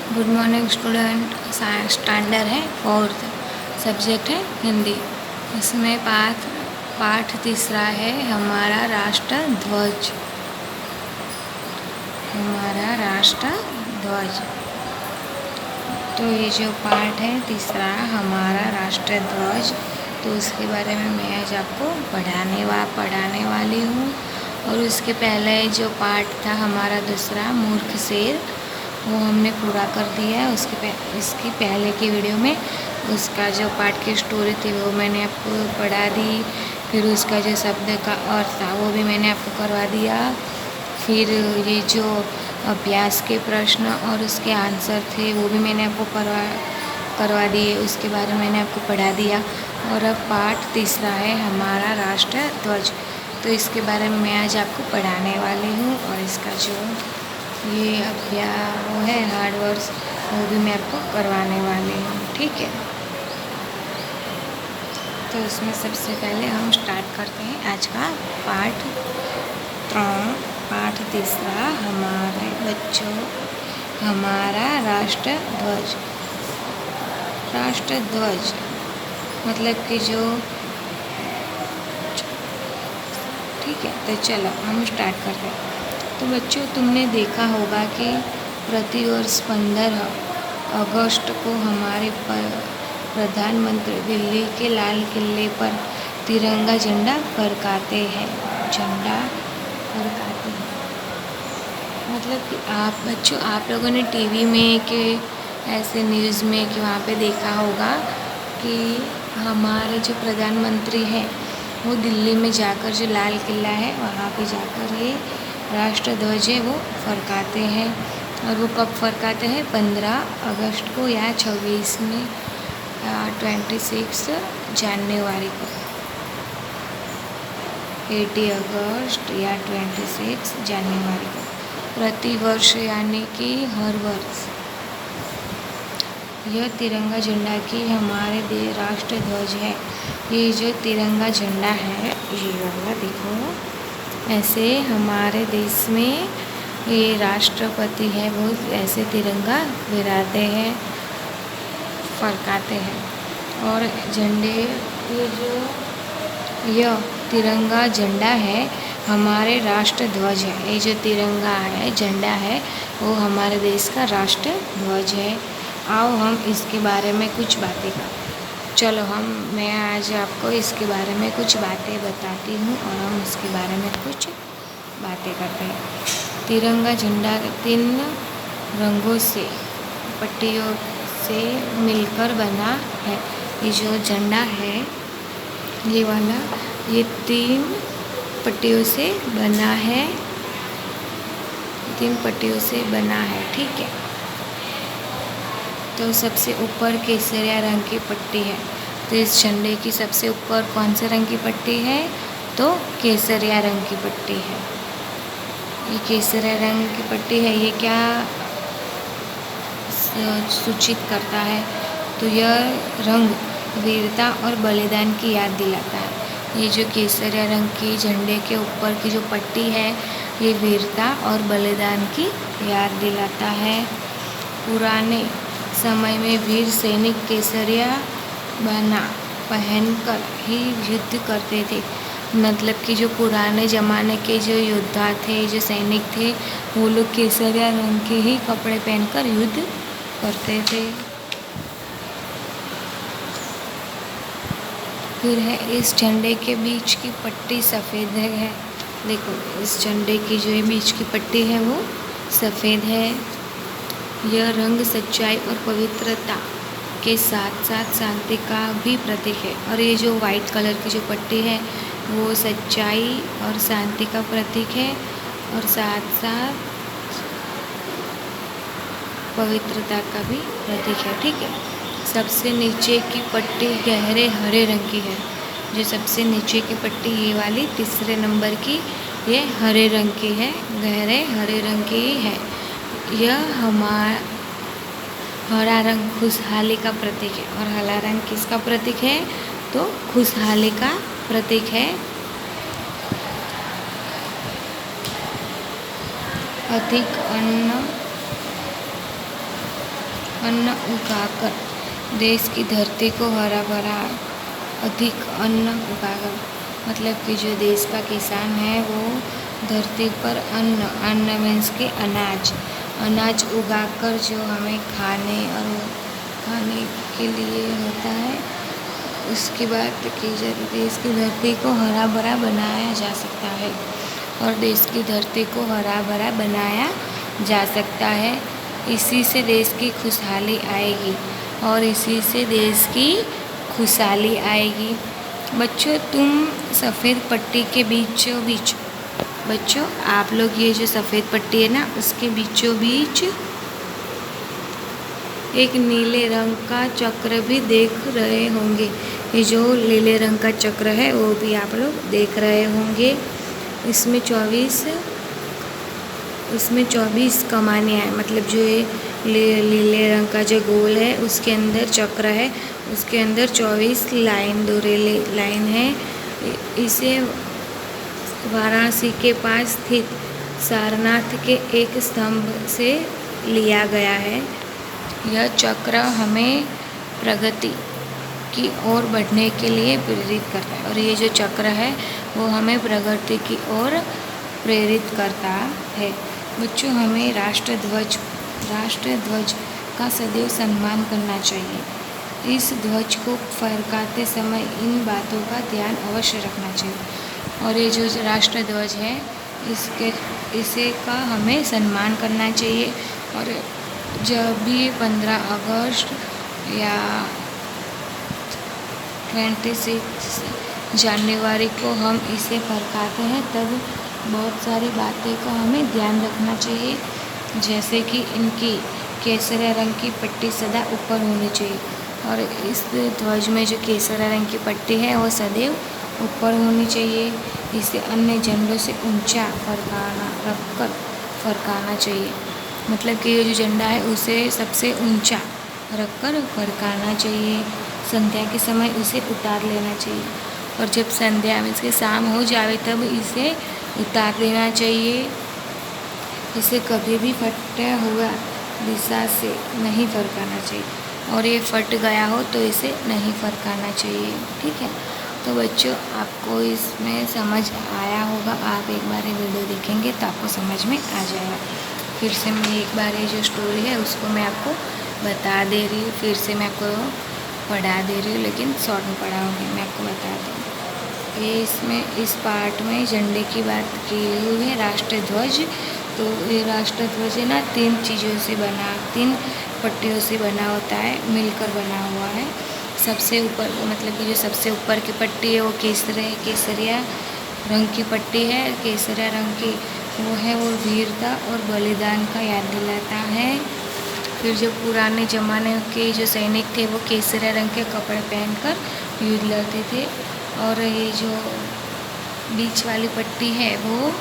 Good morning student. Standard है 4th, subject है हिंदी। इसमें पाठ तीसरा है हमारा राष्ट्र ध्वज। हमारा राष्ट्र ध्वज। तो ये जो पाठ है तीसरा हमारा राष्ट्र ध्वज, तो उसके बारे में मैं आज आपको पढ़ाने वाली हूँ। और उसके पहले जो पाठ था हमारा दूसरा मूर्ख शेर, वो हमने पूरा कर दिया है। इसकी पहले की वीडियो में उसका जो पाठ की स्टोरी थी वो मैंने आपको पढ़ा दी। फिर उसका जो शब्द का अर्थ था वो भी मैंने आपको करवा दिया। फिर ये जो अभ्यास के प्रश्न और उसके आंसर थे वो भी मैंने आपको करवा दिए, उसके बारे में मैंने आपको पढ़ा दिया। और अब पाठ तीसरा है हमारा राष्ट्र ध्वज, तो इसके बारे में मैं आज आपको पढ़ाने वाली हूँ। और इसका जो ये अभ्यास वो है हार्ड वर्ड्स, वो भी मैं आपको करवाने वाली हूँ, ठीक है। तो इसमें सबसे पहले हम स्टार्ट करते हैं आज का पाठ पाठ तीसरा हमारे बच्चों हमारा राष्ट्र ध्वज। राष्ट्र ध्वज मतलब कि जो, ठीक है। तो चलो हम स्टार्ट करते हैं। तो बच्चों, तुमने देखा होगा कि प्रतिवर्ष 15 अगस्त को हमारे प्रधानमंत्री दिल्ली के लाल किले पर तिरंगा झंडा फहराते हैं। मतलब कि आप बच्चों, आप लोगों ने टीवी में कि ऐसे न्यूज़ में कि वहाँ पे देखा होगा कि हमारे जो प्रधानमंत्री हैं वो दिल्ली में जाकर, जो लाल किला है वहाँ पे जाकर ये राष्ट्र ध्वज है वो फहराते हैं। और वो कब फहराते हैं? 15 अगस्त को या 26 में 26 जनवरी को, 80 अगस्त या 26 जनवरी को प्रतिवर्ष, यानी कि हर वर्ष यह तिरंगा झंडा की हमारे राष्ट्र ध्वज है। ये जो तिरंगा झंडा है ये वाला देखो, ऐसे हमारे देश में ये राष्ट्रपति है वो ऐसे तिरंगा लहराते हैं, फहराते हैं। और झंडे, ये जो यह तिरंगा झंडा है हमारे राष्ट्र ध्वज है। ये जो तिरंगा है, झंडा है, वो हमारे देश का राष्ट्र ध्वज है। आओ हम इसके बारे में कुछ बातें करें। चलो मैं आज आपको इसके बारे में कुछ बातें बताती हूँ और हम इसके बारे में कुछ बातें करते हैं। तिरंगा झंडा 3 रंगों से, पट्टियों से मिलकर बना है। ये जो झंडा है ये वाला, ये 3 पट्टियों से बना है, 3 पट्टियों से बना है, ठीक है। तो सबसे ऊपर केसरिया रंग की पट्टी है। तो इस झंडे की सबसे ऊपर कौन से रंग की पट्टी है? तो केसरिया रंग की पट्टी है। ये केसरिया रंग की पट्टी है, ये क्या सूचित करता है? तो यह रंग वीरता और बलिदान की याद दिलाता है। ये जो केसरिया रंग की झंडे के ऊपर की जो पट्टी है ये वीरता और बलिदान की याद दिलाता है। पुराने समय में वीर सैनिक केसरिया पहनकर ही युद्ध करते थे। मतलब कि जो पुराने ज़माने के जो योद्धा थे, जो सैनिक थे, वो लोग केसरिया रंग के ही कपड़े पहनकर युद्ध करते थे। फिर है इस झंडे के बीच की पट्टी सफ़ेद है। देखो, इस झंडे की जो बीच की पट्टी है वो सफ़ेद है। यह रंग सच्चाई और पवित्रता के साथ साथ शांति का भी प्रतीक है। और ये जो वाइट कलर की जो पट्टी है वो सच्चाई और शांति का प्रतीक है और साथ साथ पवित्रता का भी प्रतीक है, ठीक है। सबसे नीचे की पट्टी गहरे हरे रंग की है। जो सबसे नीचे की पट्टी ये वाली 3 नंबर की, ये हरे रंग की है, गहरे हरे रंग की है। यह हरा रंग खुशहाली का प्रतीक है। और हरा रंग किसका प्रतीक है? तो खुशहाली का प्रतीक है। अधिक अन्न अन्न उगाकर देश की धरती को हरा भरा, अधिक अन्न उगाकर, मतलब कि जो देश का किसान है वो धरती पर अन्न मीन्स के अनाज उगाकर जो हमें खाने के लिए होता है, उसकी बात की जाती। देश की धरती को हरा भरा बनाया जा सकता है, और देश की धरती को हरा भरा बनाया जा सकता है। इसी से देश की खुशहाली आएगी, और इसी से देश की खुशहाली आएगी। बच्चों, तुम सफ़ेद पट्टी के बीचों बीच, बच्चों आप लोग ये जो सफ़ेद पट्टी है ना, उसके बीचों बीच एक नीले रंग का चक्र भी देख रहे होंगे। ये जो नीले रंग का चक्र है वो भी आप लोग देख रहे होंगे। इसमें 24 कमानियाँ हैं, मतलब जो ये नीले रंग का जो गोल है उसके अंदर चक्र है, उसके अंदर 24 दोरेले लाइन है। इसे वाराणसी के पास स्थित सारनाथ के एक स्तंभ से लिया गया है। यह चक्र हमें प्रगति की ओर बढ़ने के लिए प्रेरित करता है, और ये जो चक्र है वो हमें प्रगति की ओर प्रेरित करता है। बच्चों, हमें राष्ट्रध्वज का सदैव सम्मान करना चाहिए। इस ध्वज को फहराते समय इन बातों का ध्यान अवश्य रखना चाहिए। और ये जो राष्ट्रध्वज है इसे का हमें सम्मान करना चाहिए। और जब भी 15 अगस्त या 26 जनवरी को हम इसे फहराते हैं, तब बहुत सारी बातें का हमें ध्यान रखना चाहिए, जैसे कि इनकी केसरिया रंग की पट्टी सदा ऊपर होनी चाहिए, और इस ध्वज में जो केसरिया रंग की पट्टी है वो सदैव ऊपर होनी चाहिए। इसे अन्य झंडों से ऊंचा रखकर फहराना चाहिए, मतलब कि ये जो झंडा है उसे सबसे ऊंचा रखकर फहराना चाहिए। संध्या के समय उसे उतार लेना चाहिए, और जब संध्या में इसके शाम हो जाए तब इसे उतार देना चाहिए। इसे कभी भी फटा हुआ दिशा से नहीं फरकाना चाहिए, और ये फट गया हो तो इसे नहीं फरकाना चाहिए। ठीक है, तो बच्चों आपको इसमें समझ आया होगा। आप एक बार ये वीडियो देखेंगे तो आपको समझ में आ जाएगा। फिर से मैं एक बार ये जो स्टोरी है उसको मैं आपको बता दे रही हूँ, फिर से मैं आपको पढ़ा दे रही हूँ, लेकिन शॉर्ट में पढ़ाऊँगी, मैं आपको बता दूँ। ये इसमें इस पार्ट में झंडे की बात की हुई है, राष्ट्रध्वज। तो ये राष्ट्रध्वज है ना, 3 पट्टियों से बना होता है, मिलकर बना हुआ है। सबसे ऊपर मतलब कि जो सबसे ऊपर की पट्टी है वो केसरिया रंग की पट्टी है। केसरिया रंग की वो है, वो वीरता और बलिदान का याद दिलाता है। फिर जो पुराने ज़माने के जो सैनिक थे वो केसरिया रंग के कपड़े पहनकर युद्ध लड़ते थे, और ये जो बीच वाली पट्टी है वो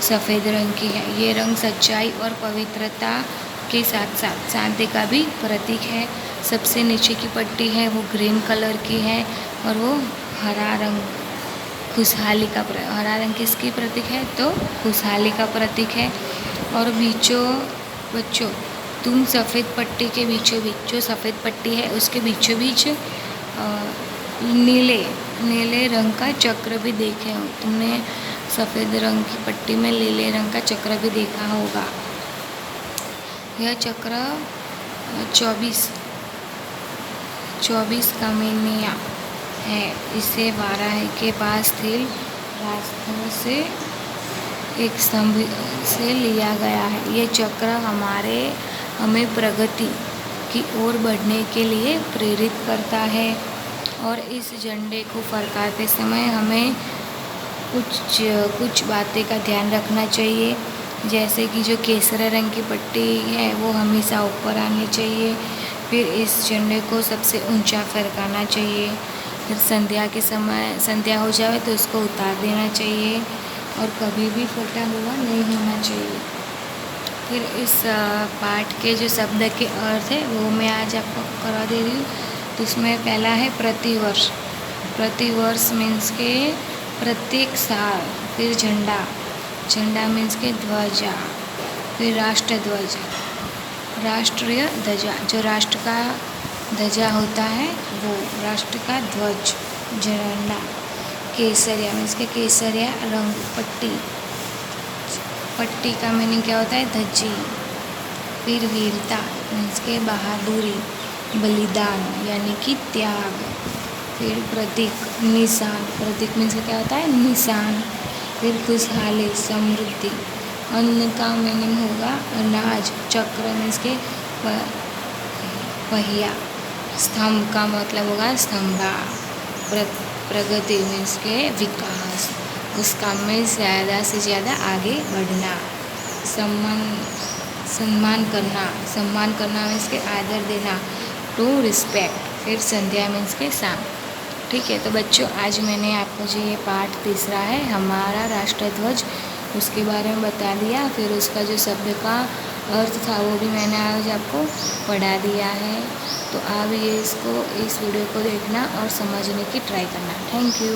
सफ़ेद रंग की है। ये रंग सच्चाई और पवित्रता के साथ साथ शांति का भी प्रतीक है। सबसे नीचे की पट्टी है वो ग्रीन कलर की है, और वो हरा रंग खुशहाली का हरा रंग किसकी प्रतीक है, तो खुशहाली का प्रतीक है। और बच्चों तुम सफ़ेद पट्टी के बीचों बीच, जो सफ़ेद पट्टी है उसके बीचों बीच नीले रंग का चक्र भी देखे हो तुमने। सफ़ेद रंग की पट्टी में नीले रंग का चक्र भी देखा होगा। यह चक्र 24 कमानियाँ है। इसे वाराणसी के पास स्थित राजस्थान से एक स्तंभ से लिया गया है। ये चक्र हमें प्रगति की ओर बढ़ने के लिए प्रेरित करता है, और इस झंडे को फहराते समय हमें कुछ बातें का ध्यान रखना चाहिए, जैसे कि जो केसरिया रंग की पट्टी है वो हमेशा ऊपर आनी चाहिए। फिर इस झंडे को सबसे ऊंचा फहराना चाहिए। फिर संध्या हो जाए तो इसको उतार देना चाहिए, और कभी भी फटा हुआ नहीं होना चाहिए। फिर इस पाठ के जो शब्द के अर्थ है वो मैं आज आपको करवा दे रही हूँ। तो उसमें पहला है प्रतिवर्ष मीन्स के प्रत्येक साल। फिर झंडा मीन्स के ध्वजा। फिर राष्ट्रध्वज राष्ट्रीय ध्वजा, जो राष्ट्र का ध्वजा होता है वो, राष्ट्र का ध्वज, झंडा। केसरिया मीन्स के केसरिया रंग, पट्टी, पट्टी का मीनिंग क्या होता है, धज्जी। फिर वीरता मीन्स के बहादुरी, बलिदान यानी कि त्याग। फिर प्रतीक, निशान, प्रतीक मीन्स क्या होता है, निशान। फिर खुशहाली, समृद्धि। अन्न का मीनिंग होगा अनाज। चक्र मीन्स के पहिया। स्तंभ का मतलब होगा स्तंभा। प्रगति मीन्स के विकास, उस काम में ज़्यादा से ज़्यादा आगे बढ़ना। सम्मान करना, सम्मान करना मीन्स के आदर देना, टू रिस्पेक्ट। फिर संध्या मीन्स के शाम। ठीक है, तो बच्चों आज मैंने आपको जो ये पाठ तीसरा है हमारा राष्ट्र ध्वज, उसके बारे में बता दिया। फिर उसका जो शब्द का अर्थ था वो भी मैंने आज आपको पढ़ा दिया है। तो आप ये इस वीडियो को देखना और समझने की ट्राई करना। Thank you.